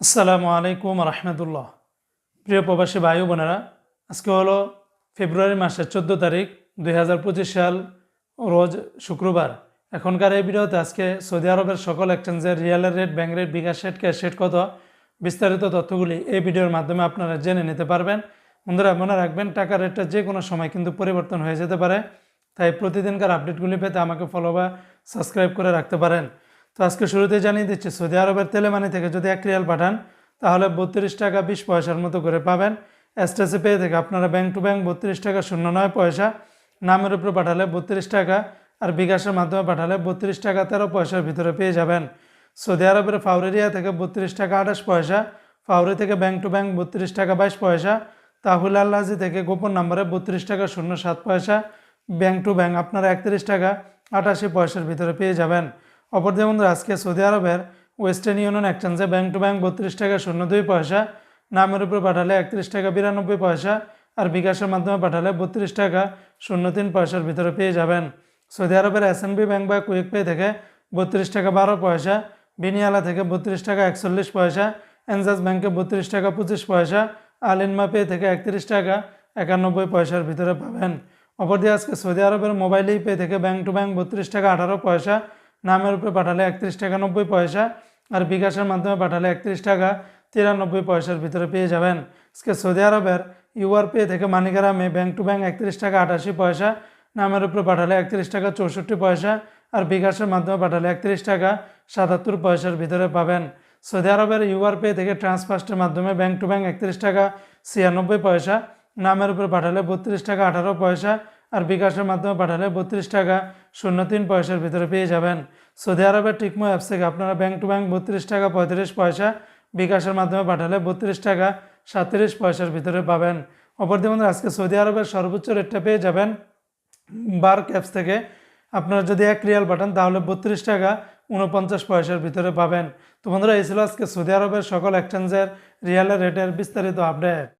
আসসালামু আলাইকুম রহমতুল্লাহ। প্রিয় প্রবাসী ভাই বোনেরা, আজকে হলো ফেব্রুয়ারি মাসের 14 তারিখ 2025 সাল, রোজ শুক্রবার। এখনকার এই ভিডিওতে আজকে সৌদি আরবের সকল এক্সচেঞ্জের রিয়ালের রেট, ব্যাংক রেট, বিকাশ রেট, ক্যাশ রেট কত, বিস্তারিত তথ্যগুলি এই ভিডিওর মাধ্যমে আপনারা জেনে নিতে পারবেন। বন্ধুরা, মনে রাখবেন টাকার রেটটা যে কোনো সময় কিন্তু পরিবর্তন হয়ে যেতে পারে, তাই প্রতিদিনকার আপডেটগুলি পেতে আমাকে ফলো বা সাবস্ক্রাইব করে রাখতে পারেন। তো আজকে শুরুতে জানিয়ে দিচ্ছি, সৌদি আরবের তেলেমানি থেকে যদি 1 রিয়াল পাঠান তাহলে 32 টাকা 20 পয়সার মতো করে পাবেন। এসটিসি পে থেকে আপনারা ব্যাংক টু ব্যাংক 32 টাকা 09 পয়সা, নামের উপরে পাঠালে 32 টাকা, আর বিকাশের মাধ্যমে পাঠালে 32 টাকা 13 পয়সার ভিতরে পেয়ে যাবেন। সৌদি আরবের ফাউরেরিয়া থেকে 32 টাকা 28 পয়সা, ফাউরি থেকে ব্যাংক টু ব্যাংক 32 টাকা 22 পয়সা, তাহুল আল্লাজি থেকে গোপন নম্বরে 32 টাকা 07 পয়সা, ব্যাংক টু ব্যাংক আপনারা 31 টাকা 88 পয়সার ভিতরে পেয়ে যাবেন। অপরদিকে বন্ধুরা, আজকে সৌদি আরবের ওয়েস্টার্ন ইউনিয়ন এক্সচেঞ্জে ব্যাংক টু ব্যাংক 32 টাকা 02 পয়সা, নামের উপরে পাঠালে 31 টাকা 92 পয়সা, আর বিকাশের মাধ্যমে পাঠালে 32 টাকা 03 পয়সার ভিতরে পেয়ে যাবেন। সৌদি আরবের এসএনবি ব্যাংক বা কুইক পে থেকে 32 টাকা 12 পয়সা, বিনিয়ালা থেকে 32 টাকা 41 পয়সা, এনজাস ব্যাংকে 32 টাকা 25 পয়সা, আলিনমা পে থেকে 31 টাকা 91 পয়সার ভিতরে পাবেন। অপরদিকে আজকে সৌদি আরবের মোবাইল পে থেকে ব্যাংক টু ব্যাংক 32 টাকা 18 পয়সা, নামের উপরে পাঠালে 31 টাকা 90 পয়সা, আর বিকাশের মাধ্যমে পাঠালে 31 টাকা 93 পয়সার ভিতরে পেয়ে যাবেন। আজকে সৌদি আরবের ইউআর পে থেকে মানিগ্রামে ব্যাংক টু ব্যাংক 31 টাকা 88 পয়সা, নামের উপরে পাঠালে 31 টাকা 64 পয়সা, আর বিকাশের মাধ্যমে পাঠালে 31 টাকা 77 পয়সার ভিতরে পাবেন। সৌদি আরবের ইউআর পে থেকে ট্রান্সফার্স্টের মাধ্যমে ব্যাংক টু ব্যাংক 31 টাকা 96 পয়সা, নামের উপরে পাঠালে 32 টাকা 18 পয়সা, আর বিকাশের মাধ্যমে পাঠালে 32 টাকা 03 পয়সার ভিতরে পেয়ে যাবেন। সৌদি আরবের টিকমো অ্যাপস থেকে আপনারা ব্যাংক টু ব্যাংক 32 টাকা 35 পয়সা, বিকাশের মাধ্যমে পাঠালে 32 টাকা 37 পয়সার ভিতরে পাবেন। অপরদিকে আজকে সৌদি আরবের সর্বোচ্চ রেটটা পেয়ে যাবেন বার্ক অ্যাপস থেকে। আপনারা যদি 1 রিয়াল পাঠান তাহলে 32 টাকা 49 পয়সার ভিতরে পাবেন। তো বন্ধুরা, এই ছিল আজকে সৌদি আরবের সকল এক্সচেঞ্জের রিয়ালের রেটের বিস্তারিত আপডেট।